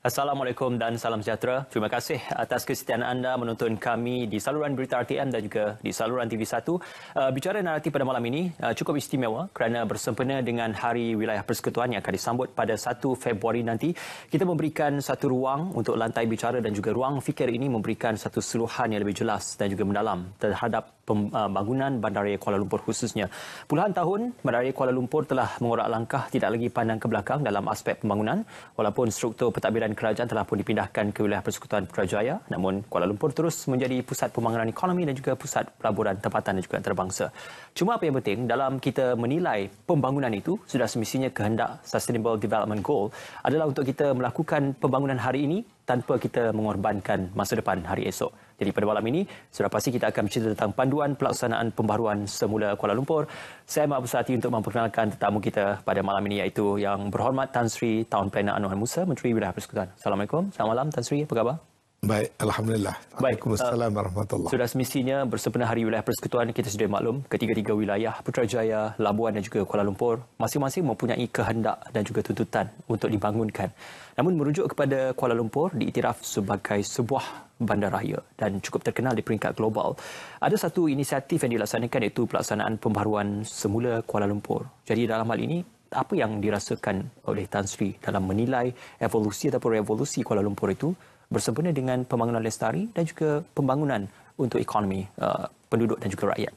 Assalamualaikum dan salam sejahtera. Terima kasih atas kesetiaan anda menonton kami di saluran berita RTM dan juga di saluran TV1. Bicara naratif pada malam ini cukup istimewa kerana bersempena dengan Hari Wilayah Persekutuan yang akan disambut pada 1 Februari nanti. Kita memberikan satu ruang untuk lantai bicara dan juga ruang fikir ini memberikan satu seluruhan yang lebih jelas dan juga mendalam terhadap pembangunan Bandaraya Kuala Lumpur khususnya. Puluhan tahun, Bandaraya Kuala Lumpur telah mengorak langkah tidak lagi pandang ke belakang dalam aspek pembangunan walaupun struktur pentadbiran kerajaan telah pun dipindahkan ke wilayah Persekutuan Putrajaya, namun Kuala Lumpur terus menjadi pusat pembangunan ekonomi dan juga pusat pelaburan tempatan dan juga antarabangsa. Cuma apa yang penting dalam kita menilai pembangunan itu sudah semestinya kehendak Sustainable Development Goal adalah untuk kita melakukan pembangunan hari ini tanpa kita mengorbankan masa depan hari esok. Jadi pada malam ini, sudah pasti kita akan bercerita tentang panduan pelaksanaan pembaharuan semula Kuala Lumpur. Saya amat berhati untuk memperkenalkan tetamu kita pada malam ini iaitu Yang Berhormat Tan Sri Taun Plana Anwar Musa, Menteri Wilayah Persekutuan. Assalamualaikum. Selamat malam Tan Sri, apa khabar? Baik, Alhamdulillah. Waalaikumsalam warahmatullahi. Sudah semestinya bersempena Hari Wilayah Persekutuan, kita sudah maklum ketiga-tiga wilayah Putrajaya, Labuan dan juga Kuala Lumpur masing-masing mempunyai kehendak dan juga tuntutan untuk dibangunkan. Namun merujuk kepada Kuala Lumpur diiktiraf sebagai sebuah bandaraya dan cukup terkenal di peringkat global. Ada satu inisiatif yang dilaksanakan iaitu pelaksanaan pembaharuan semula Kuala Lumpur. Jadi dalam hal ini, apa yang dirasakan oleh Tan Sri dalam menilai evolusi ataupun revolusi Kuala Lumpur itu bersempena dengan pembangunan lestari dan juga pembangunan untuk ekonomi penduduk dan juga rakyat.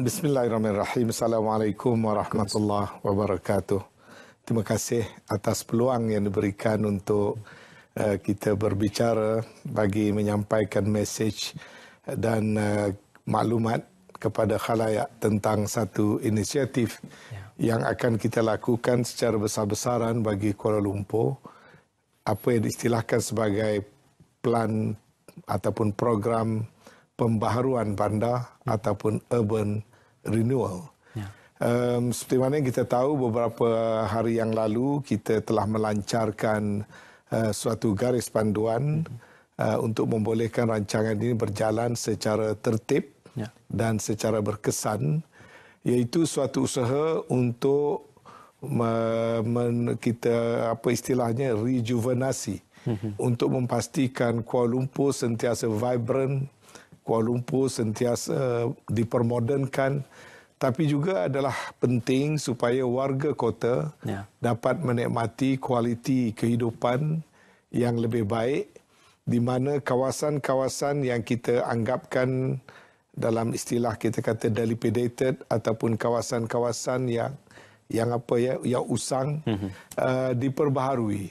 Bismillahirrahmanirrahim. Assalamualaikum warahmatullahi wabarakatuh. Terima kasih atas peluang yang diberikan untuk kita berbicara bagi menyampaikan mesej dan maklumat kepada khalayak tentang satu inisiatif yang akan kita lakukan secara besar-besaran bagi Kuala Lumpur, apa yang diistilahkan sebagai plan ataupun program pembaharuan bandar ataupun urban renewal. Seperti mana yang kita tahu, beberapa hari yang lalu kita telah melancarkan suatu garis panduan untuk membolehkan rancangan ini berjalan secara tertib dan secara berkesan, iaitu suatu usaha untuk kita apa istilahnya rejuvenasi untuk memastikan Kuala Lumpur sentiasa vibrant, Kuala Lumpur sentiasa dipermodernkan, tapi juga adalah penting supaya warga kota dapat menikmati kualiti kehidupan yang lebih baik, di mana kawasan-kawasan yang kita anggapkan dalam istilah kita kata dilapidated ataupun kawasan-kawasan yang usang diperbaharui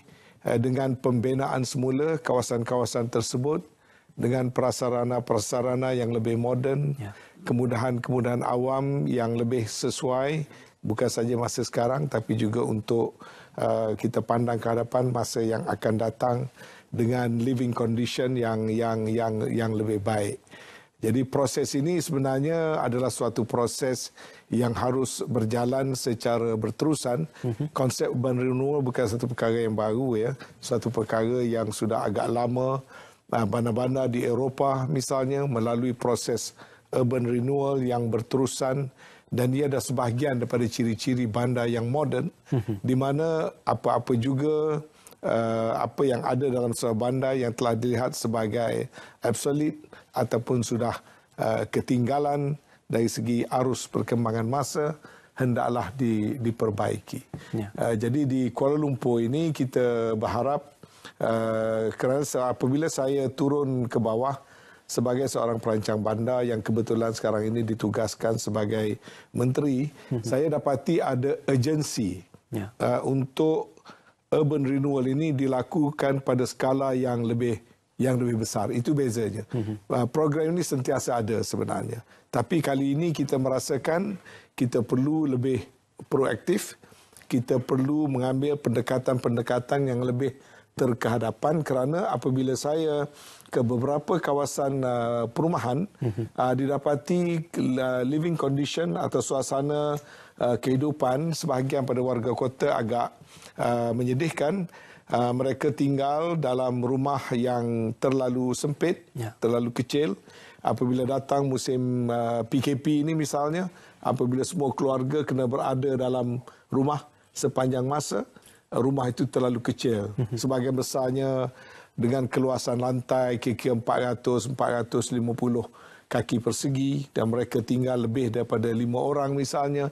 dengan pembinaan semula kawasan-kawasan tersebut dengan prasarana-prasarana yang lebih moden, kemudahan-kemudahan awam yang lebih sesuai bukan saja masa sekarang tapi juga untuk kita pandang ke hadapan masa yang akan datang dengan living condition yang lebih baik. Jadi proses ini sebenarnya adalah suatu proses yang harus berjalan secara berterusan. Konsep urban renewal bukan satu perkara yang baru, ya. Suatu perkara yang sudah agak lama. Bandar-bandar di Eropah misalnya melalui proses urban renewal yang berterusan, dan ia adalah sebahagian daripada ciri-ciri bandar yang moden, di mana apa-apa juga apa yang ada dalam sebuah bandar yang telah dilihat sebagai obsolete ataupun sudah ketinggalan dari segi arus perkembangan masa hendaklah diperbaiki. Ya. Jadi di Kuala Lumpur ini kita berharap kerana apabila saya turun ke bawah sebagai seorang perancang bandar yang kebetulan sekarang ini ditugaskan sebagai menteri, saya dapati ada urgensi untuk urban renewal ini dilakukan pada skala yang lebih besar. Itu bezanya. Program ini sentiasa ada sebenarnya. Tapi kali ini kita merasakan kita perlu lebih proaktif, kita perlu mengambil pendekatan-pendekatan yang lebih terkehadapan, kerana apabila saya ke beberapa kawasan perumahan, didapati living condition atau suasana kehidupan sebahagian pada warga kota agak menyedihkan. Mereka tinggal dalam rumah yang terlalu sempit, terlalu kecil. Apabila datang musim PKP ini misalnya, apabila semua keluarga kena berada dalam rumah sepanjang masa, rumah itu terlalu kecil. Sebahagian besarnya dengan keluasan lantai kira-kira 400-450 kaki persegi, dan mereka tinggal lebih daripada 5 orang misalnya.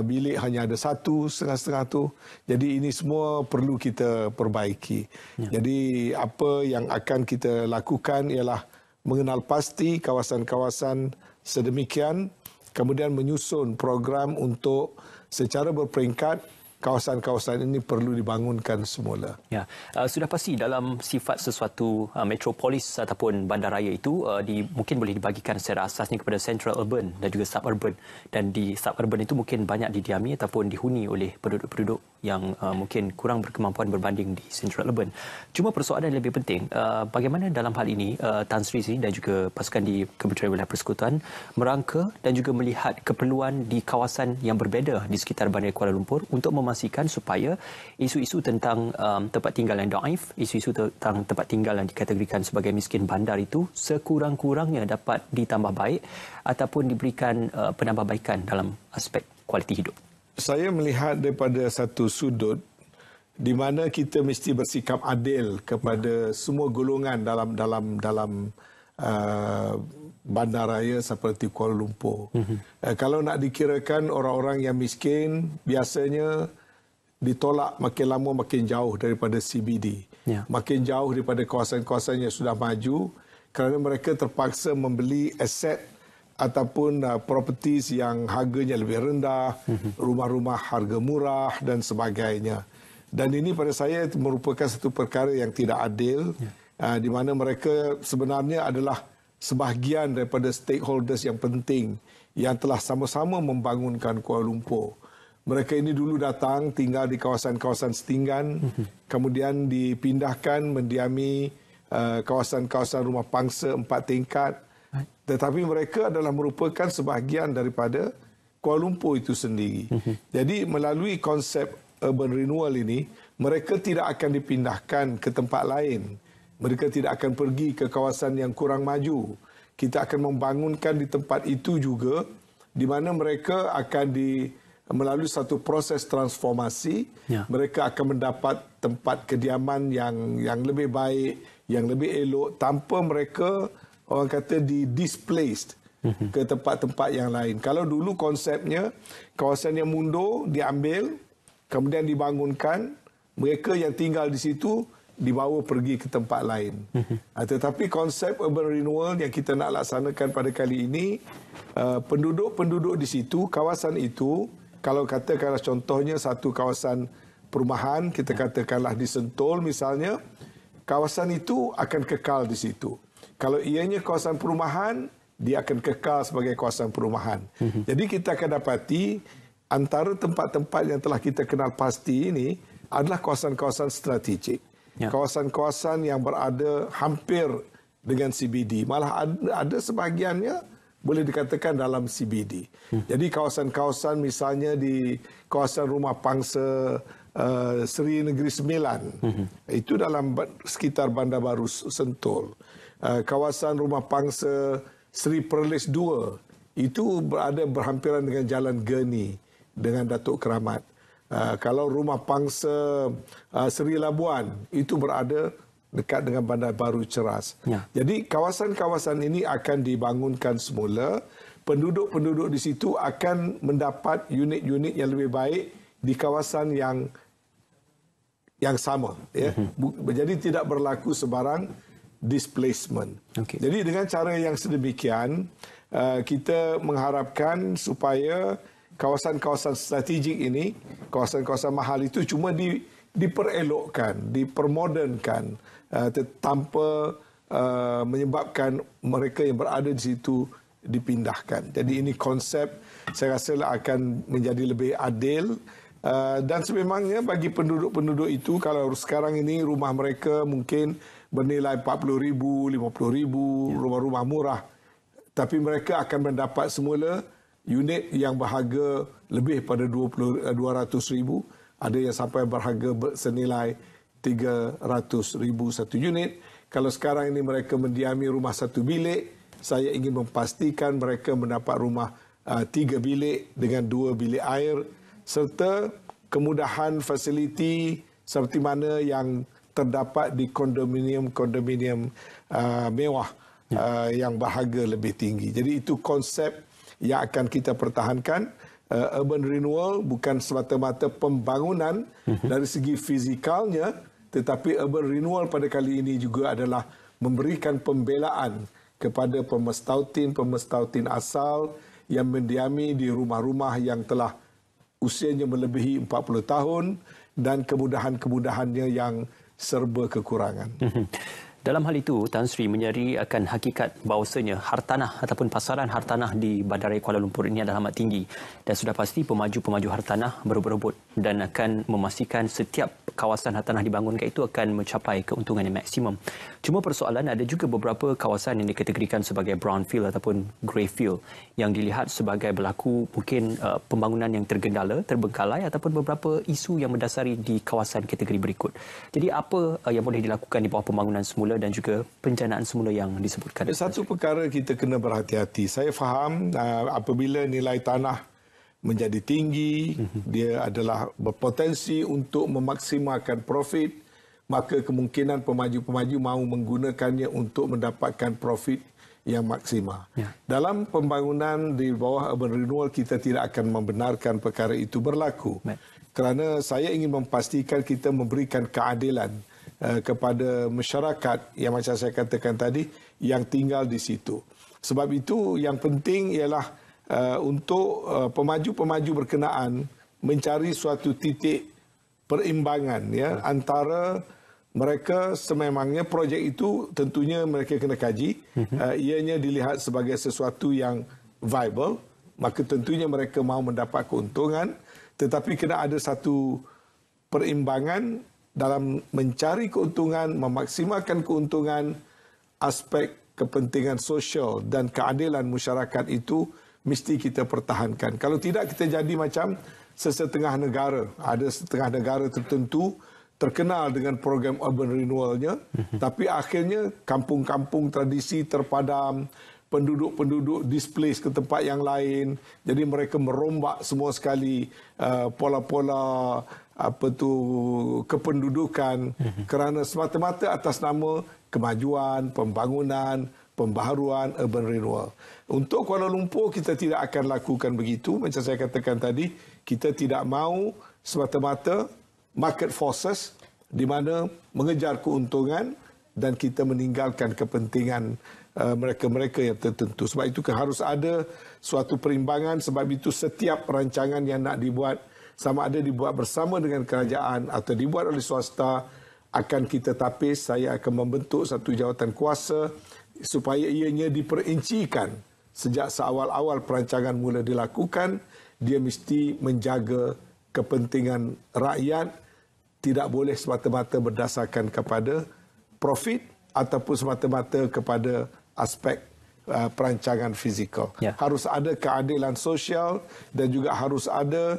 Bilik hanya ada 1, setengah-setengah tu. Jadi ini semua perlu kita perbaiki. Jadi apa yang akan kita lakukan ialah mengenal pasti kawasan-kawasan sedemikian, kemudian menyusun program untuk secara berperingkat kawasan-kawasan ini perlu dibangunkan semula. Ya, sudah pasti dalam sifat sesuatu metropolis ataupun bandaraya itu mungkin boleh dibagikan secara asasnya kepada central urban dan juga suburban. Dan di suburban itu mungkin banyak didiami ataupun dihuni oleh penduduk-penduduk yang mungkin kurang berkemampuan berbanding di central urban. Cuma persoalan yang lebih penting, bagaimana dalam hal ini Tan Sri dan juga pasukan di Kementerian Wilayah Persekutuan merangka dan juga melihat keperluan di kawasan yang berbeza di sekitar Bandar Kuala Lumpur untuk memastikan supaya isu-isu tentang tempat tinggal yang daif, isu-isu tentang tempat tinggal yang dikategorikan sebagai miskin bandar itu sekurang-kurangnya dapat ditambah baik ataupun diberikan penambahbaikan dalam aspek kualiti hidup. Saya melihat daripada satu sudut di mana kita mesti bersikap adil kepada semua golongan dalam bandaraya seperti Kuala Lumpur. Kalau nak dikirakan orang-orang yang miskin, biasanya ditolak makin lama makin jauh daripada CBD. Makin jauh daripada kawasan-kawasan yang sudah maju, kerana mereka terpaksa membeli aset ataupun properties yang harganya lebih rendah, rumah-rumah harga murah dan sebagainya. Dan ini pada saya merupakan satu perkara yang tidak adil, di mana mereka sebenarnya adalah sebahagian daripada stakeholders yang penting yang telah sama-sama membangunkan Kuala Lumpur. Mereka ini dulu datang tinggal di kawasan-kawasan setinggan, kemudian dipindahkan mendiami kawasan-kawasan rumah pangsa 4 tingkat. Tetapi mereka adalah merupakan sebahagian daripada Kuala Lumpur itu sendiri. Jadi melalui konsep urban renewal ini, mereka tidak akan dipindahkan ke tempat lain. Mereka tidak akan pergi ke kawasan yang kurang maju. Kita akan membangunkan di tempat itu juga, di mana mereka akan melalui satu proses transformasi. Mereka akan mendapat tempat kediaman yang lebih baik, yang lebih elok, tanpa mereka orang kata displaced ke tempat-tempat yang lain. Kalau dulu konsepnya kawasan yang mundur diambil, kemudian dibangunkan, mereka yang tinggal di situ dibawa pergi ke tempat lain. Tetapi konsep urban renewal yang kita nak laksanakan pada kali ini, penduduk-penduduk di situ, kawasan itu, kalau katakanlah contohnya satu kawasan perumahan, kita katakanlah di Sentul misalnya, kawasan itu akan kekal di situ. Kalau ianya kawasan perumahan, dia akan kekal sebagai kawasan perumahan. Jadi kita akan dapati antara tempat-tempat yang telah kita kenal pasti ini adalah kawasan-kawasan strategik. Kawasan-kawasan yang berada hampir dengan CBD. Malah ada sebahagiannya boleh dikatakan dalam CBD. Jadi kawasan-kawasan misalnya di kawasan Rumah Pangsa Seri Negeri Sembilan, itu dalam sekitar Bandar Baru Sentul. Kawasan Rumah Pangsa Seri Perlis 2, itu berada berhampiran dengan Jalan Geni dengan Datuk Keramat. Kalau Rumah Pangsa Seri Labuan, itu berada dekat dengan Bandar Baru Ceras. Ya. Jadi kawasan-kawasan ini akan dibangunkan semula. Penduduk-penduduk di situ akan mendapat unit-unit yang lebih baik di kawasan yang sama. Ya. Jadi tidak berlaku sebarang displacement. Okay. Jadi dengan cara yang sedemikian, kita mengharapkan supaya kawasan-kawasan strategik ini, kawasan-kawasan mahal itu cuma diperelokkan, dipermodernkan tanpa menyebabkan mereka yang berada di situ dipindahkan. Jadi ini konsep saya rasa akan menjadi lebih adil dan sememangnya bagi penduduk-penduduk itu, kalau sekarang ini rumah mereka mungkin bernilai 40,000, 50,000, rumah-rumah murah, tapi mereka akan mendapat semula unit yang berharga lebih pada 200,000, ada yang sampai berharga senilai 300,000 satu unit. Kalau sekarang ini mereka mendiami rumah satu bilik, saya ingin memastikan mereka mendapat rumah 3 bilik dengan 2 bilik air serta kemudahan fasiliti seperti mana yang terdapat di kondominium mewah yang berharga lebih tinggi. Jadi itu konsep yang akan kita pertahankan. Urban renewal bukan semata-mata pembangunan dari segi fizikalnya, tetapi urban renewal pada kali ini juga adalah memberikan pembelaan kepada pemestautin asal yang mendiami di rumah-rumah yang telah usianya melebihi 40 tahun dan kemudahan-kemudahannya yang serba kekurangan. Dalam hal itu, Tan Sri menyeri akan hakikat bahawasanya hartanah ataupun pasaran hartanah di Bandaraya Kuala Lumpur ini adalah amat tinggi dan sudah pasti pemaju-pemaju hartanah berebut-rebut dan akan memastikan setiap kawasan hartanah dibangunkan itu akan mencapai keuntungan yang maksimum. Cuma persoalan, ada juga beberapa kawasan yang dikategorikan sebagai brownfield ataupun greyfield yang dilihat sebagai berlaku mungkin pembangunan yang tergendala, terbengkalai ataupun beberapa isu yang mendasari di kawasan kategori berikut. Jadi apa yang boleh dilakukan di bawah pembangunan semula dan juga perencanaan semula yang disebutkan? Satu perkara kita kena berhati-hati. Saya faham apabila nilai tanah menjadi tinggi, dia adalah berpotensi untuk memaksimalkan profit, maka kemungkinan pemaju-pemaju mahu menggunakannya untuk mendapatkan profit yang maksimal. Ya. Dalam pembangunan di bawah urban renewal, kita tidak akan membenarkan perkara itu berlaku. Kerana saya ingin memastikan kita memberikan keadilan kepada masyarakat yang macam saya katakan tadi yang tinggal di situ. Sebab itu yang penting ialah untuk pemaju-pemaju berkenaan mencari suatu titik perimbangan ya antara mereka sememangnya projek itu tentunya mereka kena kaji, ianya dilihat sebagai sesuatu yang viable, maka tentunya mereka mahu mendapat keuntungan, tetapi kena ada satu perimbangan dalam mencari keuntungan, memaksimalkan keuntungan, aspek kepentingan sosial dan keadilan masyarakat itu mesti kita pertahankan. Kalau tidak, kita jadi macam sesetengah negara. Ada setengah negara tertentu terkenal dengan program urban renewalnya, tapi akhirnya kampung-kampung tradisi terpadam, penduduk-penduduk displace ke tempat yang lain. Jadi mereka merombak semua sekali pola-pola kependudukan kerana semata-mata atas nama kemajuan, pembangunan, pembaharuan, urban renewal. Untuk Kuala Lumpur kita tidak akan lakukan begitu. Macam saya katakan tadi, kita tidak mahu semata-mata market forces di mana mengejar keuntungan dan kita meninggalkan kepentingan mereka-mereka yang tertentu. Sebab itu harus ada suatu perimbangan. Sebab itu setiap rancangan yang nak dibuat, sama ada dibuat bersama dengan kerajaan atau dibuat oleh swasta, akan kita tapis. Saya akan membentuk satu jawatan kuasa supaya ianya diperincikan sejak seawal-awal perancangan mula dilakukan. Dia mesti menjaga kepentingan rakyat, tidak boleh semata-mata berdasarkan kepada profit ataupun semata-mata kepada aspek perancangan fizikal. Harus ada keadilan sosial dan juga harus ada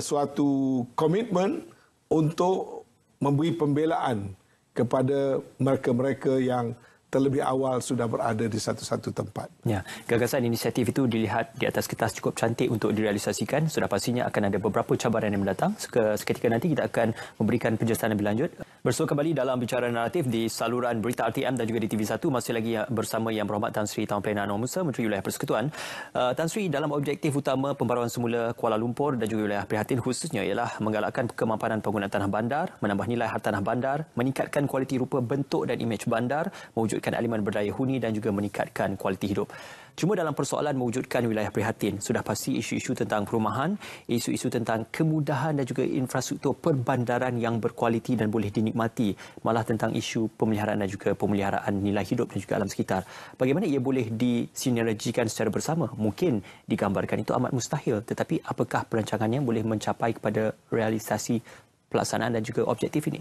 suatu komitmen untuk memberi pembelaan kepada mereka-mereka yang terlebih awal sudah berada di satu-satu tempat. Ya, gagasan inisiatif itu dilihat di atas kertas cukup cantik untuk direalisasikan. Sudah pastinya akan ada beberapa cabaran yang mendatang. Seketika nanti kita akan memberikan penjelasan lebih lanjut. Bersua kembali dalam Bicara Naratif di saluran berita RTM dan juga di TV1. Masih lagi bersama Yang Berhormat Tan Sri Taufiq Anwar Musa, Menteri Wilayah Persekutuan. Tan Sri, dalam objektif utama pembaruan semula Kuala Lumpur dan juga wilayah prihatin khususnya ialah menggalakkan kemapanan penggunaan tanah bandar, menambah nilai hartanah bandar, meningkatkan kualiti rupa bentuk dan imej bandar, mewujudkan elemen berdaya huni dan juga meningkatkan kualiti hidup. Cuma dalam persoalan mewujudkan wilayah prihatin, sudah pasti isu-isu tentang perumahan, isu-isu tentang kemudahan dan juga infrastruktur perbandaran yang berkualiti dan boleh dinikmati, malah tentang isu pemeliharaan dan juga pemeliharaan nilai hidup dan juga alam sekitar. Bagaimana ia boleh disinergikan secara bersama? Mungkin digambarkan itu amat mustahil, tetapi apakah perancangannya boleh mencapai kepada realisasi pelaksanaan dan juga objektif ini?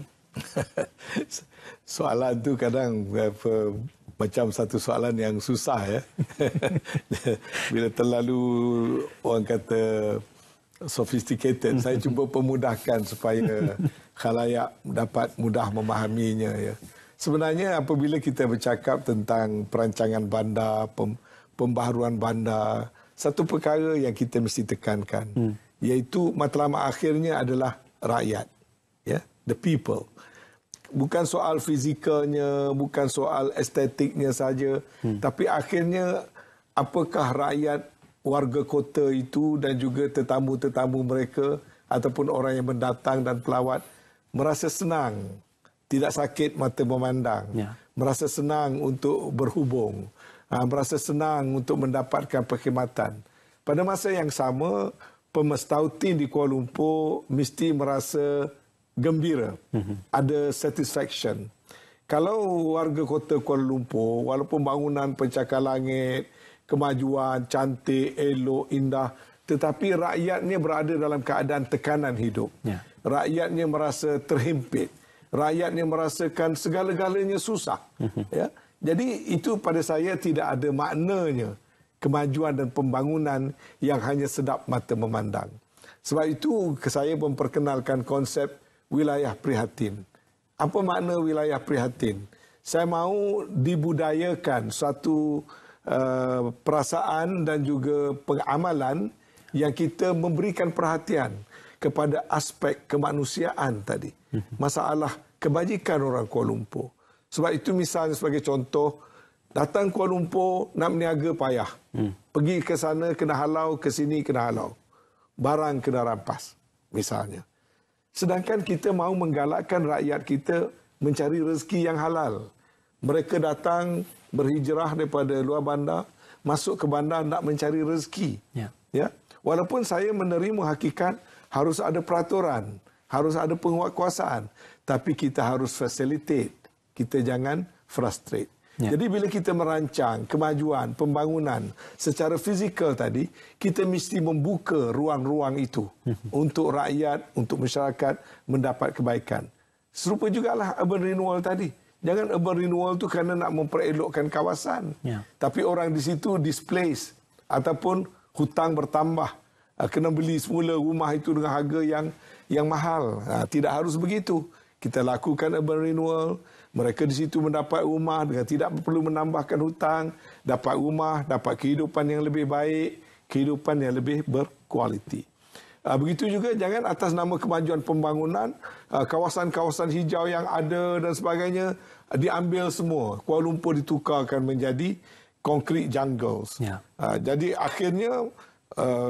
Soalan tu kadang macam satu soalan yang susah ya. Bila terlalu orang kata sophisticated, saya cuba pemudahkan supaya khalayak dapat mudah memahaminya ya. Sebenarnya apabila kita bercakap tentang perancangan bandar, pembaharuan bandar, satu perkara yang kita mesti tekankan iaitu matlamat akhirnya adalah rakyat, ya, the people. Bukan soal fizikalnya, bukan soal estetiknya saja, tapi akhirnya apakah rakyat warga kota itu dan juga tetamu-tetamu mereka ataupun orang yang mendatang dan pelawat merasa senang, tidak sakit mata memandang, merasa senang untuk berhubung, merasa senang untuk mendapatkan perkhidmatan. Pada masa yang sama, pemestautin di Kuala Lumpur mesti merasa gembira, ada satisfaction. Kalau warga kota Kuala Lumpur, walaupun bangunan pencakar langit, kemajuan, cantik, elok, indah, tetapi rakyatnya berada dalam keadaan tekanan hidup. Rakyatnya merasa terhimpit. Rakyatnya merasakan segala-galanya susah. Ya? Jadi itu pada saya tidak ada maknanya kemajuan dan pembangunan yang hanya sedap mata memandang. Sebab itu saya memperkenalkan konsep wilayah prihatin. Apa makna wilayah prihatin? Saya mahu dibudayakan suatu perasaan dan juga pengamalan yang kita memberikan perhatian kepada aspek kemanusiaan tadi. Masalah kebajikan orang Kuala Lumpur. Sebab itu misalnya sebagai contoh, datang Kuala Lumpur nak berniaga payah. Pergi ke sana kena halau, ke sini kena halau. Barang kena rampas misalnya. Sedangkan kita mahu menggalakkan rakyat kita mencari rezeki yang halal. Mereka datang berhijrah daripada luar bandar, masuk ke bandar nak mencari rezeki. Ya. Walaupun saya menerima hakikat harus ada peraturan, harus ada penguatkuasaan, tapi kita harus facilitate. Kita jangan frustrate. Jadi bila kita merancang kemajuan, pembangunan secara fizikal tadi, kita mesti membuka ruang-ruang itu untuk rakyat, untuk masyarakat mendapat kebaikan. Serupa jugalah urban renewal tadi. Jangan urban renewal tu kerana nak memperelokkan kawasan. Tapi orang di situ displaced ataupun hutang bertambah. Kena beli semula rumah itu dengan harga yang mahal. Tidak harus begitu. Kita lakukan urban renewal. Mereka di situ mendapat rumah dengan tidak perlu menambahkan hutang, dapat rumah, dapat kehidupan yang lebih baik, kehidupan yang lebih berkualiti. Begitu juga jangan atas nama kemajuan pembangunan, kawasan-kawasan hijau yang ada dan sebagainya diambil semua. Kuala Lumpur ditukarkan menjadi concrete jungles. Jadi akhirnya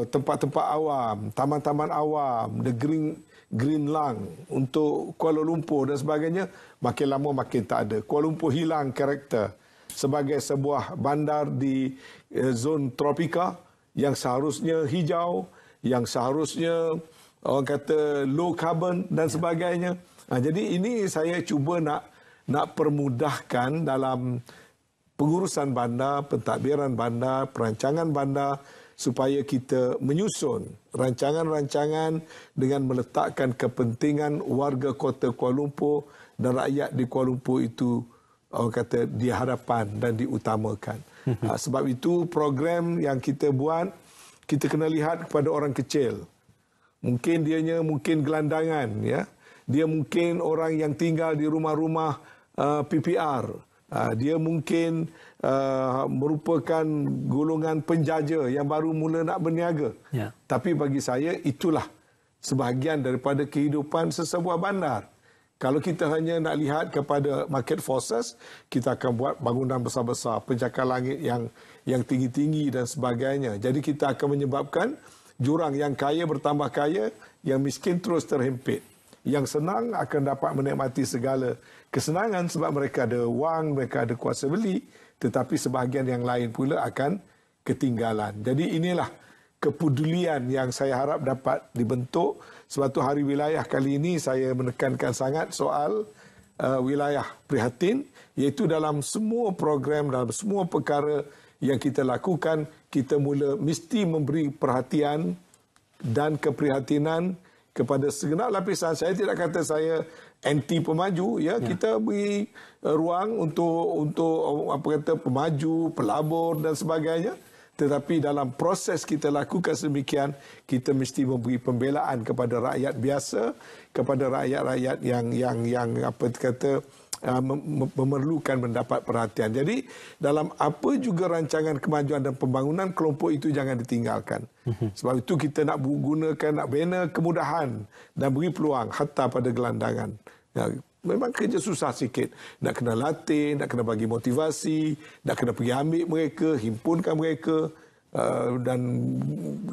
tempat-tempat awam, taman-taman awam, the green lung untuk Kuala Lumpur dan sebagainya, makin lama makin tak ada. Kuala Lumpur hilang karakter sebagai sebuah bandar di zon tropika yang seharusnya hijau, yang seharusnya orang kata low carbon dan sebagainya. Jadi ini saya cuba nak permudahkan dalam pengurusan bandar, pentadbiran bandar, perancangan bandar, supaya kita menyusun rancangan-rancangan dengan meletakkan kepentingan warga kota Kuala Lumpur dan rakyat di Kuala Lumpur itu orang kata di hadapan dan diutamakan. Sebab itu program yang kita buat, kita kena lihat kepada orang kecil. Mungkin mungkin gelandangan, ya. Dia mungkin orang yang tinggal di rumah-rumah PPR. Dia mungkin merupakan golongan penjaja yang baru mula nak berniaga. Ya. Tapi bagi saya itulah sebahagian daripada kehidupan sesebuah bandar. Kalau kita hanya nak lihat kepada market forces, kita akan buat bangunan besar-besar, pencakar langit yang tinggi-tinggi dan sebagainya. Jadi kita akan menyebabkan jurang yang kaya bertambah kaya, yang miskin terus terhimpit. Yang senang akan dapat menikmati segala kesenangan sebab mereka ada wang, mereka ada kuasa beli, tetapi sebahagian yang lain pula akan ketinggalan. Jadi inilah kepedulian yang saya harap dapat dibentuk. Sebab tu Hari Wilayah kali ini saya menekankan sangat soal wilayah prihatin, iaitu dalam semua program, dalam semua perkara yang kita lakukan, kita mula mesti memberi perhatian dan keprihatinan kepada segenap lapisan. Saya tidak kata saya anti pemaju, ya. Kita beri ruang untuk apa kata pemaju, pelabur dan sebagainya. Tetapi dalam proses kita lakukan sedemikian, kita mesti memberi pembelaan kepada rakyat biasa, kepada rakyat-rakyat yang apa kata memerlukan mendapat perhatian. Jadi dalam apa juga rancangan kemajuan dan pembangunan, kelompok itu jangan ditinggalkan. Sebab itu kita nak gunakan, nak bina kemudahan dan beri peluang hatta pada gelandangan. Ya, memang kerja susah sikit. Nak kena latih, nak kena bagi motivasi, nak kena pergi ambil mereka, himpunkan mereka dan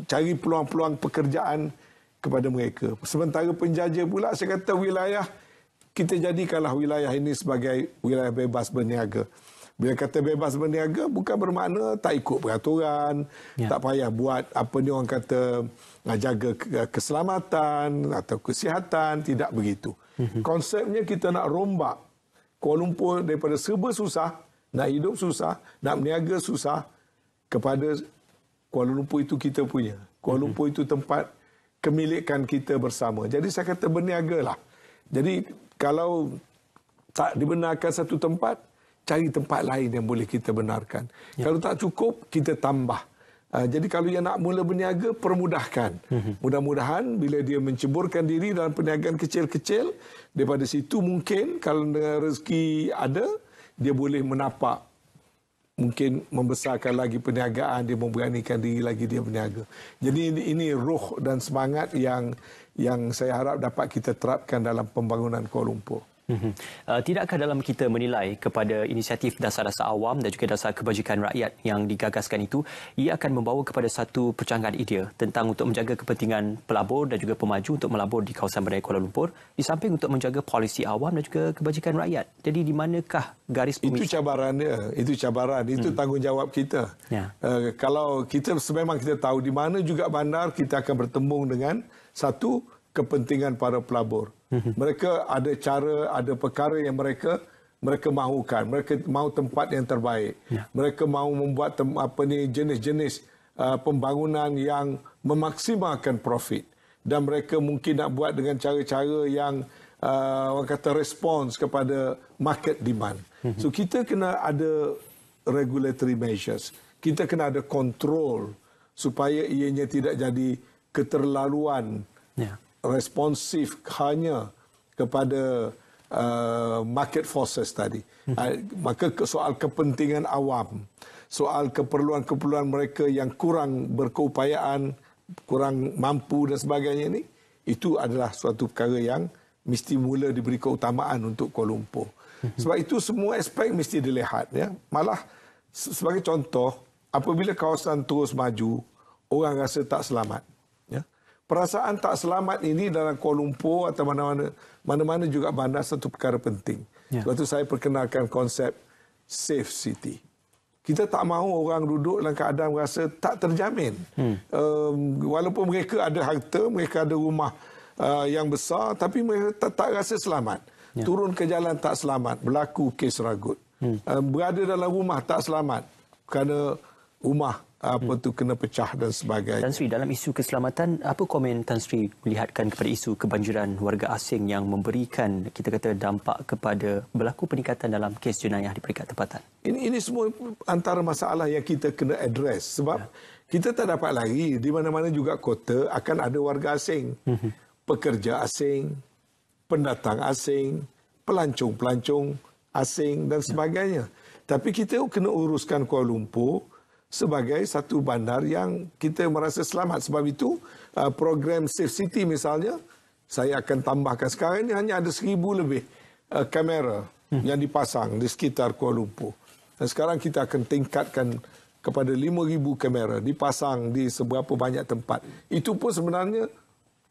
cari peluang-peluang pekerjaan kepada mereka. Sementara penjaja pula, saya kata wilayah, kita jadikanlah wilayah ini sebagai wilayah bebas berniaga. Bila kata bebas berniaga, bukan bermakna tak ikut peraturan, tak payah buat apa ni orang kata jaga keselamatan atau kesihatan, tidak begitu. Konsepnya kita nak rombak Kuala Lumpur daripada serba susah, nak hidup susah, nak berniaga susah, kepada Kuala Lumpur itu kita punya. Kuala Lumpur itu tempat kemilikan kita bersama. Jadi saya kata berniagalah. Jadi kalau tak dibenarkan satu tempat, cari tempat lain yang boleh kita benarkan. Kalau tak cukup, kita tambah. Jadi kalau yang nak mula berniaga, permudahkan. Mudah-mudahan bila dia menceburkan diri dalam perniagaan kecil-kecil, daripada situ mungkin kalau rezeki ada, dia boleh menapak, mungkin membesarkan lagi perniagaan, dia memberanikan diri lagi dia berniaga. Jadi ini roh dan semangat yang saya harap dapat kita terapkan dalam pembangunan Kuala Lumpur. Tidakkah dalam kita menilai kepada inisiatif dasar-dasar awam dan juga dasar kebajikan rakyat yang digagaskan itu, ia akan membawa kepada satu percanggahan idea tentang untuk menjaga kepentingan pelabur dan juga pemaju untuk melabur di kawasan Bandar Kuala Lumpur, di samping untuk menjaga polisi awam dan juga kebajikan rakyat. Jadi di manakah garis pemisah? Itu cabarannya, itu cabaran, itu tanggungjawab kita. Kalau kita memang kita tahu di mana juga bandar, kita akan bertembung dengan satu kepentingan para pelabur. Mereka ada cara, ada perkara yang mereka mahukan. Mereka mahu tempat yang terbaik. Mereka mahu membuat jenis-jenis pembangunan yang memaksimalkan profit. Dan mereka mungkin nak buat dengan cara-cara yang orang kata respons kepada market demand. So kita kena ada regulatory measures. Kita kena ada control supaya ianya tidak jadi keterlaluan. Responsif hanya kepada market forces tadi. Maka soal kepentingan awam, soal keperluan-keperluan mereka yang kurang berkeupayaan, kurang mampu dan sebagainya ini, itu adalah suatu perkara yang mesti mula diberi keutamaan untuk Kuala Lumpur. Sebab itu semua aspek mesti dilihat. Ya. Malah sebagai contoh, apabila kawasan terus maju, orang rasa tak selamat. Perasaan tak selamat ini dalam Kuala Lumpur atau mana-mana juga bandar satu perkara penting. Sebab itu saya perkenalkan konsep safe city. Kita tak mahu orang duduk dalam keadaan rasa tak terjamin. Walaupun mereka ada harta, mereka ada rumah yang besar, tapi mereka tak rasa selamat. Turun ke jalan tak selamat, berlaku kes ragut. Berada dalam rumah tak selamat kerana rumah kena pecah dan sebagainya. Tan Sri, dalam isu keselamatan, apa komen Tan Sri melihatkan kepada isu kebanjiran warga asing yang memberikan, kita kata, dampak kepada berlaku peningkatan dalam kes jenayah di peringkat tempatan? Ini semua antara masalah yang kita kena address sebab kita tak dapat lagi di mana-mana juga kota akan ada warga asing, pekerja asing, pendatang asing, pelancong-pelancong asing dan sebagainya. Tapi kita kena uruskan Kuala Lumpur sebagai satu bandar yang kita merasa selamat. Sebab itu program Safe City misalnya, saya akan tambahkan. Sekarang ini hanya ada 1,000 lebih kamera yang dipasang di sekitar Kuala Lumpur. Dan sekarang kita akan tingkatkan kepada 5,000 kamera dipasang di seberapa banyak tempat. Itu pun sebenarnya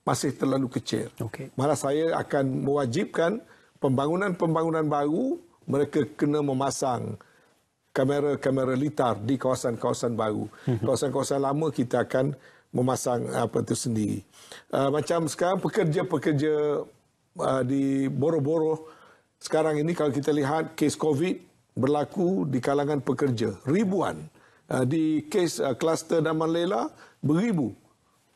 masih terlalu kecil. Malah saya akan mewajibkan pembangunan-pembangunan baru, mereka kena memasang kamera-kamera litar di kawasan-kawasan baru. Kawasan-kawasan lama kita akan memasang itu sendiri. Macam sekarang pekerja-pekerja di Boro-Boro, sekarang ini kalau kita lihat kes COVID berlaku di kalangan pekerja, ribuan. Di kes kluster Daman Lela, beribu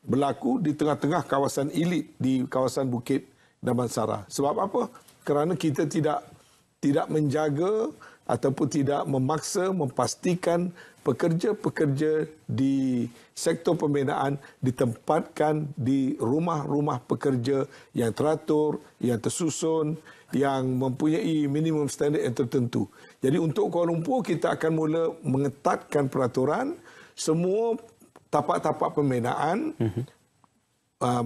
berlaku di tengah-tengah kawasan elit di kawasan Bukit Damansara. Sebab apa? Kerana kita tidak menjaga ataupun tidak memaksa memastikan pekerja-pekerja di sektor pembinaan ditempatkan di rumah-rumah pekerja yang teratur, yang tersusun, yang mempunyai minimum standard yang tertentu. Jadi untuk Kuala Lumpur kita akan mula mengetatkan peraturan, semua tapak-tapak pembinaan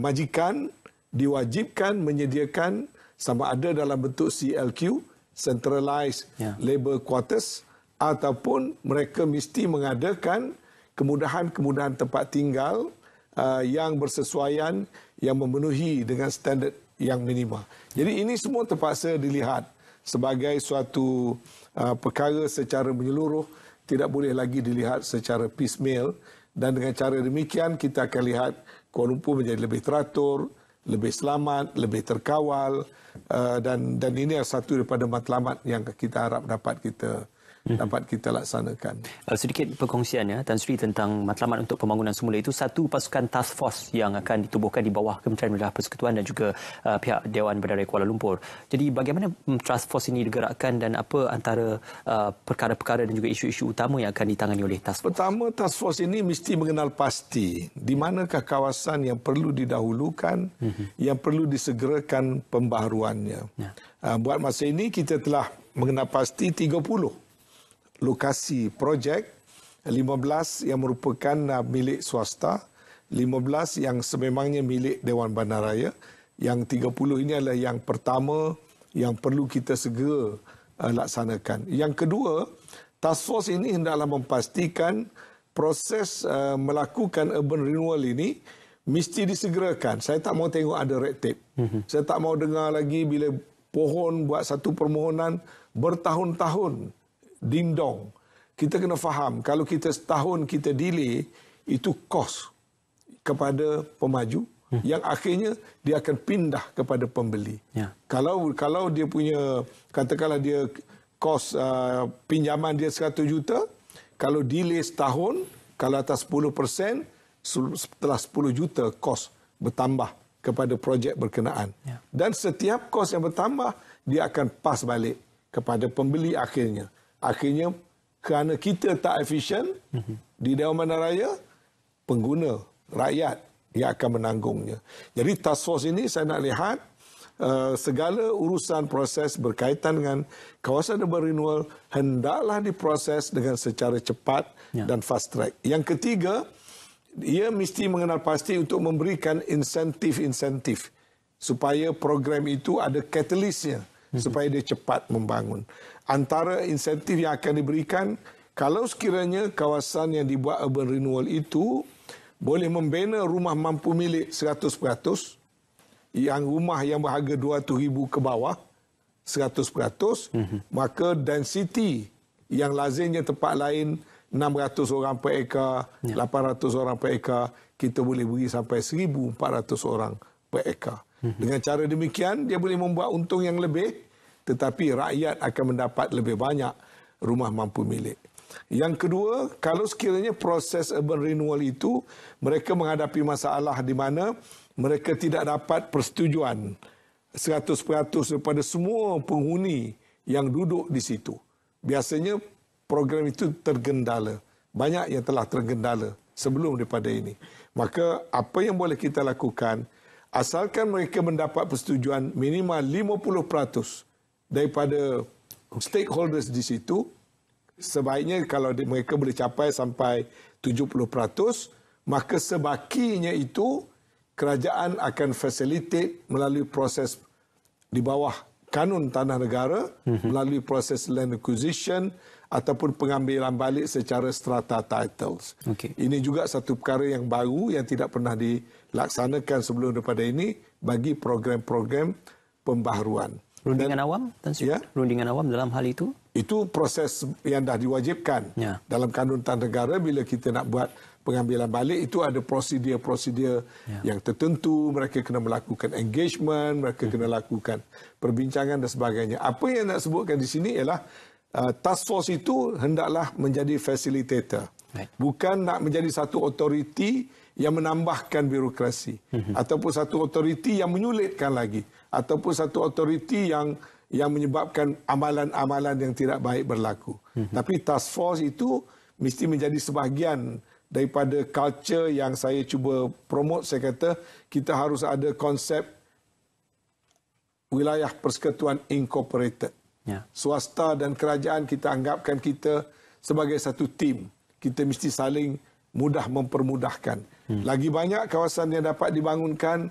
majikan diwajibkan menyediakan sama ada dalam bentuk CLQ, Centralized Labour Quarters, ataupun mereka mesti mengadakan kemudahan-kemudahan tempat tinggal yang bersesuaian, yang memenuhi dengan standard yang minima. Jadi ini semua terpaksa dilihat sebagai suatu perkara secara menyeluruh, tidak boleh lagi dilihat secara piecemeal, dan dengan cara demikian kita akan lihat Kuala Lumpur menjadi lebih teratur, lebih selamat, lebih terkawal, dan ini adalah satu daripada matlamat yang kita harap dapat kita laksanakan. Sedikit perkongsian Tan Sri tentang matlamat untuk pembangunan semula itu, satu pasukan task force yang akan ditubuhkan di bawah Kementerian Bedah Persekutuan dan juga pihak Dewan Bandaraya Kuala Lumpur. Jadi bagaimana task force ini digerakkan dan apa antara perkara-perkara dan juga isu-isu utama yang akan ditangani oleh task force? Pertama, task force ini mesti mengenal pasti di manakah kawasan yang perlu didahulukan, yang perlu disegerakan pembaharuannya. Buat masa ini kita telah mengenal pasti 30 lokasi projek, 15 yang merupakan milik swasta, 15 yang sememangnya milik Dewan Bandaraya. Yang 30 ini adalah yang pertama yang perlu kita segera laksanakan. Yang kedua, task force ini hendaklah memastikan proses melakukan urban renewal ini mesti disegerakan. Saya tak mau tengok ada red tape. Saya tak mau dengar lagi bila pohon buat satu permohonan bertahun-tahun dindong. Kita kena faham, kalau kita setahun kita delay, itu kos kepada pemaju, yang akhirnya dia akan pindah kepada pembeli. Kalau dia punya, katakanlah dia kos pinjaman dia 100 juta, kalau delay setahun, kalau atas 10%, setelah 10 juta kos bertambah kepada projek berkenaan. Dan setiap kos yang bertambah, dia akan pas balik kepada pembeli akhirnya. Akhirnya, kerana kita tak efisien di Dewan Bandaraya, pengguna, rakyat yang akan menanggungnya. Jadi task force ini saya nak lihat segala urusan proses berkaitan dengan kawasan urban renewal hendaklah diproses dengan secara cepat dan fast track. Yang ketiga, ia mesti mengenal pasti untuk memberikan insentif-insentif supaya program itu ada catalystnya, supaya dia cepat membangun. Antara insentif yang akan diberikan, kalau sekiranya kawasan yang dibuat urban renewal itu boleh membina rumah mampu milik 100%, yang rumah yang berharga 200,000 ke bawah 100%, maka density yang lazimnya tempat lain 600 orang per ekar, 800 orang per ekar, kita boleh beri sampai 1,400 orang per ekar. Dengan cara demikian, dia boleh membuat untung yang lebih, tetapi rakyat akan mendapat lebih banyak rumah mampu milik. Yang kedua, kalau sekiranya proses urban renewal itu mereka menghadapi masalah di mana mereka tidak dapat persetujuan 100% daripada semua penghuni yang duduk di situ. Biasanya program itu tergendala. Banyak yang telah tergendala sebelum daripada ini. Maka apa yang boleh kita lakukan, asalkan mereka mendapat persetujuan minimal 50% daripada stakeholders di situ, sebaiknya kalau mereka boleh capai sampai 70%, maka sebakinya itu kerajaan akan facilitate melalui proses di bawah kanun tanah negara, melalui proses land acquisition ataupun pengambilan balik secara strata titles. Ini juga satu perkara yang baru yang tidak pernah dilaksanakan sebelum daripada ini bagi program-program pembaharuan. Rundingan awam, Tan Sri? Ya? Rundingan awam dalam hal itu? Itu proses yang dah diwajibkan dalam kanun tanah negara. Bila kita nak buat pengambilan balik, itu ada prosedur-prosedur yang tertentu. Mereka kena melakukan engagement, mereka kena lakukan perbincangan dan sebagainya. Apa yang nak sebutkan di sini ialah task force itu hendaklah menjadi facilitator. Bukan nak menjadi satu autoriti yang menambahkan birokrasi. Ataupun satu autoriti yang menyulitkan lagi. Ataupun satu autoriti yang menyebabkan amalan-amalan yang tidak baik berlaku. Tapi task force itu mesti menjadi sebahagian daripada culture yang saya cuba promote. Saya kata kita harus ada konsep wilayah persekutuan incorporated. Swasta dan kerajaan kita anggapkan kita sebagai satu tim. Kita mesti saling mudah mempermudahkan. Lagi banyak kawasan yang dapat dibangunkan,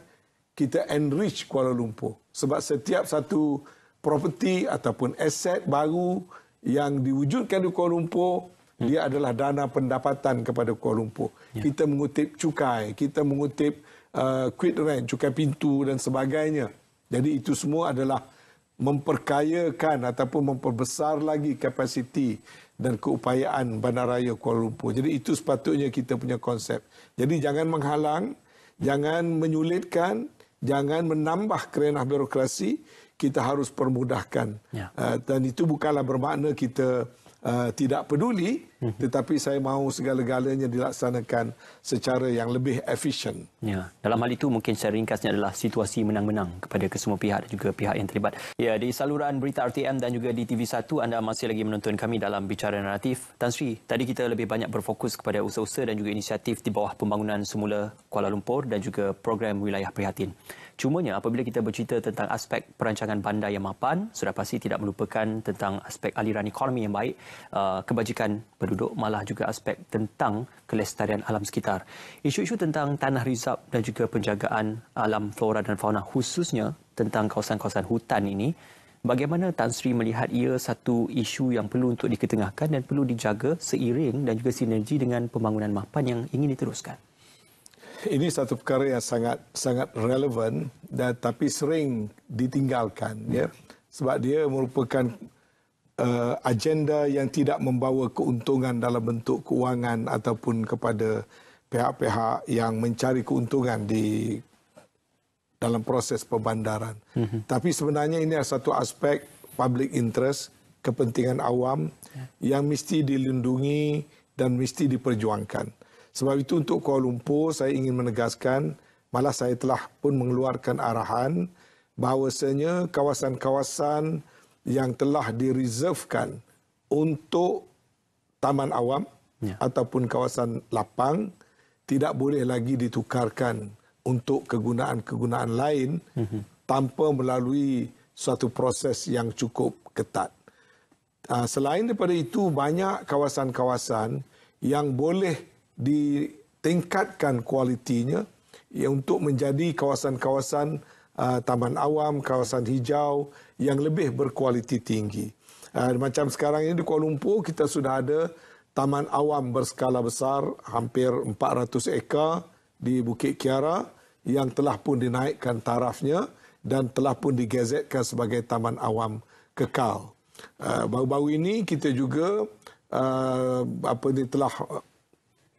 kita enrich Kuala Lumpur. Sebab setiap satu properti ataupun aset baru yang diwujudkan di Kuala Lumpur, dia adalah dana pendapatan kepada Kuala Lumpur. Kita mengutip cukai, kita mengutip quit rent, cukai pintu dan sebagainya. Jadi itu semua adalah memperkayakan ataupun memperbesar lagi kapasiti dan keupayaan Bandaraya Kuala Lumpur. Jadi itu sepatutnya kita punya konsep. Jadi jangan menghalang, jangan menyulitkan, jangan menambah kerenah birokrasi, kita harus permudahkan. Dan itu bukanlah bermakna kita tidak peduli, tetapi saya mahu segala-galanya dilaksanakan secara yang lebih efisien. Dalam hal itu mungkin secara ringkasnya adalah situasi menang-menang kepada kesemua pihak dan juga pihak yang terlibat. Ya, di saluran berita RTM dan juga di TV1 anda masih lagi menonton kami dalam Bicara Naratif. Tan Sri, tadi kita lebih banyak berfokus kepada usaha-usaha dan juga inisiatif di bawah pembangunan semula Kuala Lumpur dan juga program wilayah prihatin. Cumanya apabila kita bercerita tentang aspek perancangan bandar yang mapan, sudah pasti tidak melupakan tentang aspek aliran ekonomi yang baik, kebajikan penduduk, malah juga aspek tentang kelestarian alam sekitar. Isu-isu tentang tanah rizab dan juga penjagaan alam flora dan fauna, khususnya tentang kawasan-kawasan hutan ini, bagaimana Tan Sri melihat ia satu isu yang perlu untuk diketengahkan dan perlu dijaga seiring dan juga sinergi dengan pembangunan mapan yang ingin diteruskan? Ini satu perkara yang sangat relevan dan tapi sering ditinggalkan, ya, sebab dia merupakan agenda yang tidak membawa keuntungan dalam bentuk kewangan ataupun kepada pihak-pihak yang mencari keuntungan di dalam proses pembandaran. Tapi sebenarnya ini adalah satu aspek public interest, kepentingan awam yang mesti dilindungi dan mesti diperjuangkan. Sebab itu untuk Kuala Lumpur saya ingin menegaskan, malah saya telah pun mengeluarkan arahan bahawasanya kawasan-kawasan yang telah direservekan untuk taman awam ataupun kawasan lapang tidak boleh lagi ditukarkan untuk kegunaan-kegunaan lain tanpa melalui suatu proses yang cukup ketat. Selain daripada itu, banyak kawasan-kawasan yang boleh ditingkatkan kualitinya untuk menjadi kawasan-kawasan taman awam, kawasan hijau yang lebih berkualiti tinggi. Macam sekarang ini di Kuala Lumpur kita sudah ada taman awam berskala besar hampir 400 ekar di Bukit Kiara yang telah pun dinaikkan tarafnya dan telah pun digazetkan sebagai taman awam kekal. Baru-baru ini kita juga telah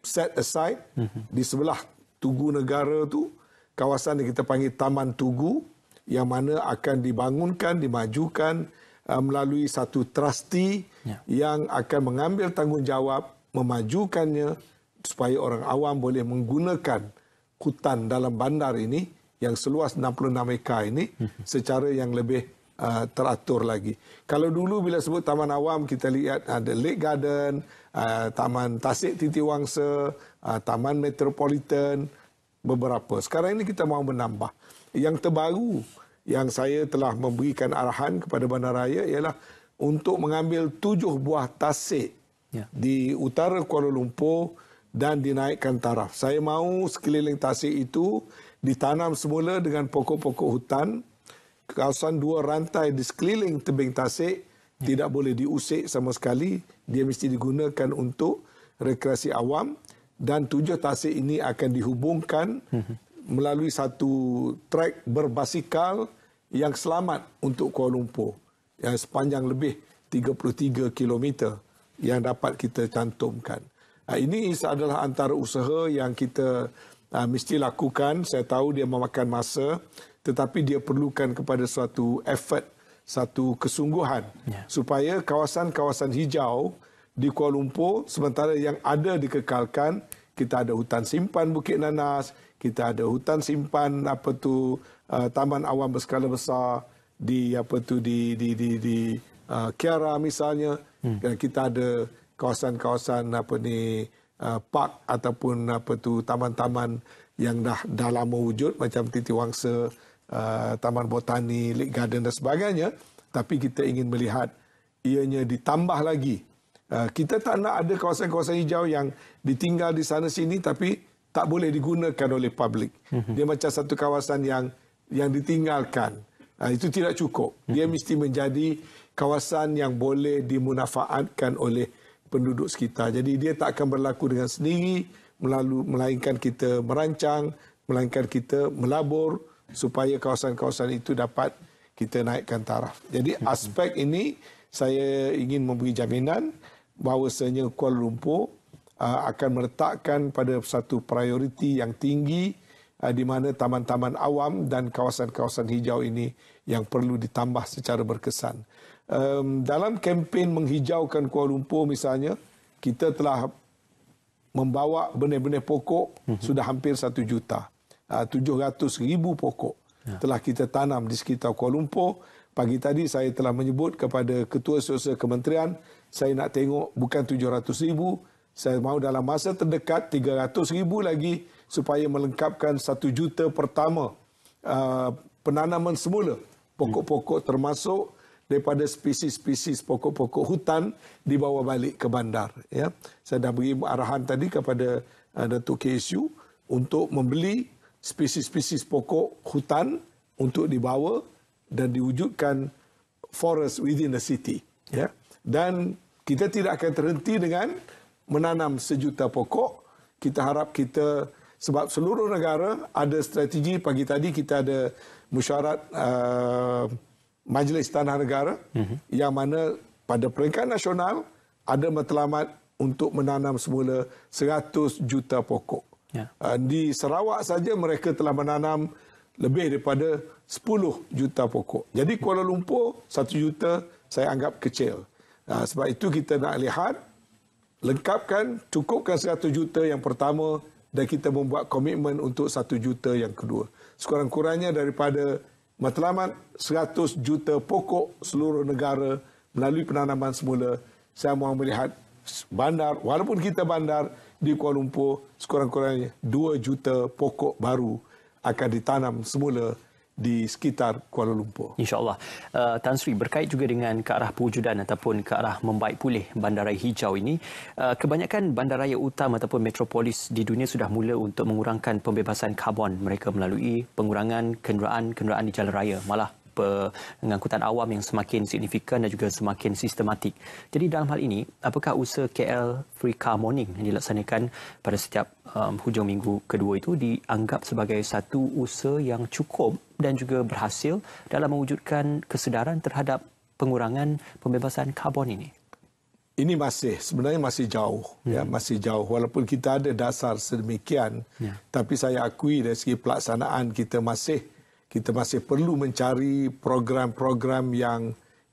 set aside di sebelah Tugu Negara tu kawasan yang kita panggil Taman Tugu yang mana akan dibangunkan, dimajukan melalui satu trustee yang akan mengambil tanggungjawab memajukannya supaya orang awam boleh menggunakan hutan dalam bandar ini yang seluas 66 ekar ini secara yang lebih teratur lagi. Kalau dulu bila sebut taman awam kita lihat ada Lake Garden, Taman Tasik Titiwangsa, Taman Metropolitan, beberapa. Sekarang ini kita mahu menambah. Yang terbaru yang saya telah memberikan arahan kepada Bandaraya ialah untuk mengambil 7 buah tasik di utara Kuala Lumpur dan dinaikkan taraf. Saya mahu sekeliling tasik itu ditanam semula dengan pokok-pokok hutan. Kawasan 2 rantai di sekeliling tebing tasik tidak boleh diusik sama sekali. Dia mesti digunakan untuk rekreasi awam dan 7 tasik ini akan dihubungkan melalui satu trek berbasikal yang selamat untuk Kuala Lumpur yang sepanjang lebih 33 km yang dapat kita cantumkan. Ini adalah antara usaha yang kita mesti lakukan. Saya tahu dia memakan masa, tetapi dia perlukan kepada suatu effort, satu kesungguhan supaya kawasan-kawasan hijau di Kuala Lumpur sementara yang ada dikekalkan. Kita ada hutan simpan Bukit Nanas, kita ada hutan simpan taman awam berskala besar di Kiara misalnya, dan kita ada kawasan-kawasan park ataupun taman-taman yang dah lama wujud macam Titiwangsa, Taman Botani, Lake Garden dan sebagainya, tapi kita ingin melihat ianya ditambah lagi. Kita tak nak ada kawasan-kawasan hijau yang ditinggal di sana sini tapi tak boleh digunakan oleh publik. Dia macam satu kawasan yang ditinggalkan. Itu tidak cukup. Dia mesti menjadi kawasan yang boleh dimanfaatkan oleh penduduk sekitar. Jadi dia tak akan berlaku dengan sendiri, melainkan kita merancang, melainkan kita melabur supaya kawasan-kawasan itu dapat kita naikkan taraf. Jadi aspek ini saya ingin memberi jaminan bahawasanya Kuala Lumpur akan meletakkan pada satu prioriti yang tinggi di mana taman-taman awam dan kawasan-kawasan hijau ini yang perlu ditambah secara berkesan. Dalam kempen menghijaukan Kuala Lumpur misalnya, kita telah membawa benih-benih pokok sudah hampir 1 juta. 700,000 pokok telah kita tanam di sekitar Kuala Lumpur. Pagi tadi saya telah menyebut kepada Ketua Setiausaha Kementerian, saya nak tengok bukan 700,000, saya mahu dalam masa terdekat 300,000 lagi supaya melengkapkan 1 juta pertama penanaman semula pokok-pokok termasuk daripada spesies-spesies pokok-pokok hutan dibawa balik ke bandar. Ya. Saya dah beri arahan tadi kepada Datuk KSU untuk membeli spesies-spesies pokok hutan untuk dibawa dan diwujudkan forest within the city. Ya. Dan kita tidak akan terhenti dengan menanam 1 juta pokok. Kita harap kita, sebab seluruh negara ada strategi. Pagi tadi kita ada mesyuarat Majlis Tanah Negara yang mana pada peringkat nasional ada matlamat untuk menanam semula 100 juta pokok. Di Sarawak saja mereka telah menanam lebih daripada 10 juta pokok. Jadi Kuala Lumpur 1 juta saya anggap kecil. Sebab itu kita nak lihat, lengkapkan, cukupkan 100 juta yang pertama dan kita membuat komitmen untuk 1 juta yang kedua. Sekurang-kurangnya daripada matlamat 100 juta pokok seluruh negara melalui penanaman semula, saya mahu melihat bandar, walaupun kita bandar di Kuala Lumpur, sekurang-kurangnya 2 juta pokok baru akan ditanam semula di sekitar Kuala Lumpur. InsyaAllah. Tan Sri, berkait juga dengan ke arah pewujudan ataupun ke arah membaik pulih bandaraya hijau ini, kebanyakan bandaraya utama ataupun metropolis di dunia sudah mula untuk mengurangkan pembebasan karbon mereka melalui pengurangan kenderaan di jalan raya, malah pengangkutan awam yang semakin signifikan dan juga semakin sistematik. Jadi dalam hal ini, apakah usaha KL Free Car Morning yang dilaksanakan pada setiap hujung minggu kedua itu dianggap sebagai satu usaha yang cukup dan juga berhasil dalam mewujudkan kesedaran terhadap pengurangan pembebasan karbon ini? Ini sebenarnya masih jauh, ya, masih jauh. Walaupun kita ada dasar sedemikian, tapi saya akui dari segi pelaksanaan kita masih perlu mencari program-program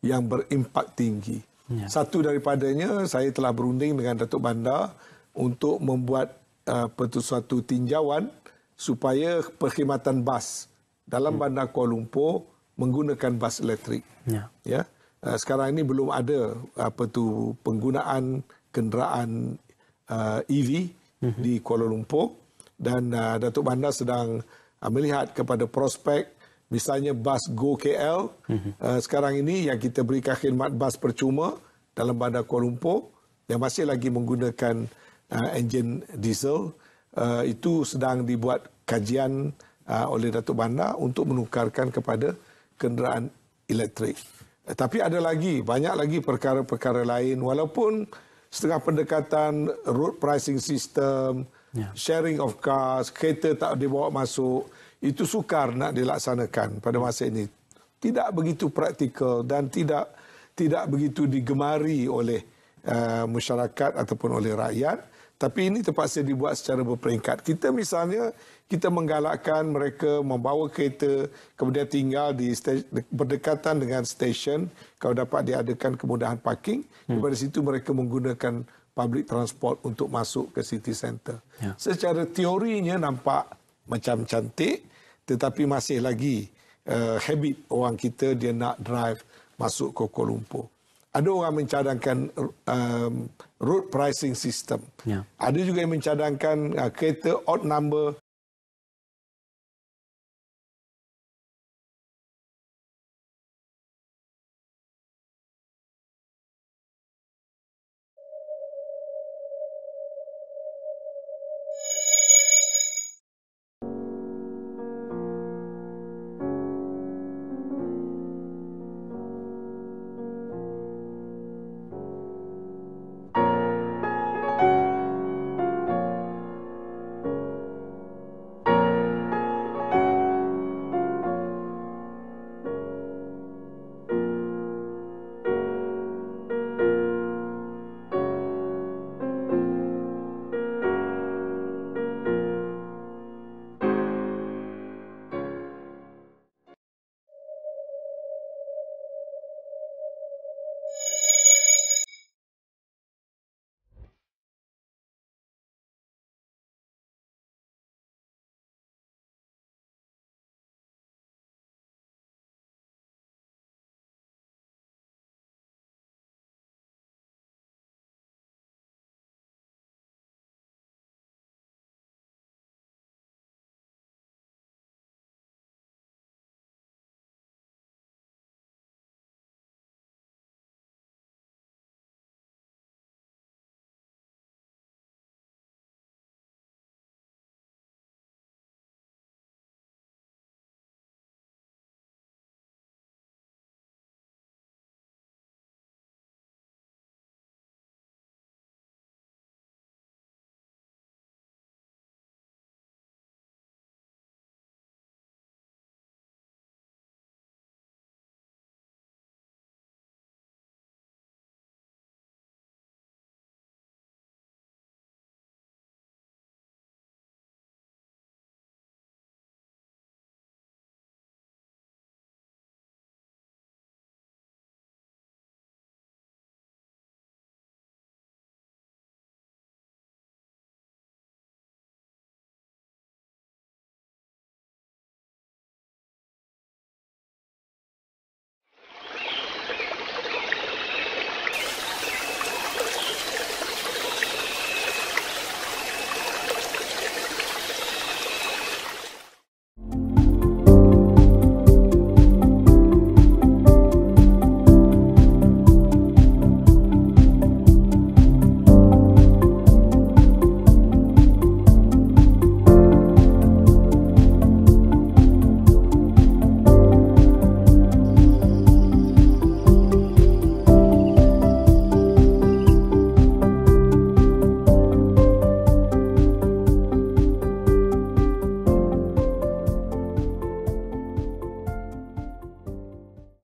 yang berimpak tinggi. Ya. Satu daripadanya, saya telah berunding dengan Datuk Bandar untuk membuat suatu tinjauan supaya perkhidmatan bas dalam bandar Kuala Lumpur menggunakan bas elektrik. Ya. Sekarang ini belum ada penggunaan kenderaan EV di Kuala Lumpur, dan Datuk Bandar sedang melihat kepada prospek misalnya bas Go KL. Sekarang ini yang kita berikan khidmat bas percuma dalam bandar Kuala Lumpur yang masih lagi menggunakan enjin diesel, itu sedang dibuat kajian oleh Datuk Bandar untuk menukarkan kepada kenderaan elektrik. Tapi ada lagi, banyak lagi perkara-perkara lain, walaupun setengah pendekatan road pricing system, sharing of cars, kereta tak dibawa masuk, itu sukar nak dilaksanakan pada masa ini. Tidak begitu praktikal dan tidak begitu digemari oleh masyarakat ataupun oleh rakyat. Tapi ini terpaksa dibuat secara berperingkat. Kita misalnya, kita menggalakkan mereka membawa kereta kemudian tinggal di berdekatan dengan stesen. Kalau dapat diadakan kemudahan parking, daripada situ mereka menggunakan public transport untuk masuk ke city centre. Secara teorinya nampak macam cantik, tetapi masih lagi habit orang kita dia nak drive masuk ke Kuala Lumpur. Ada orang mencadangkan road pricing system. Ada juga yang mencadangkan kereta odd number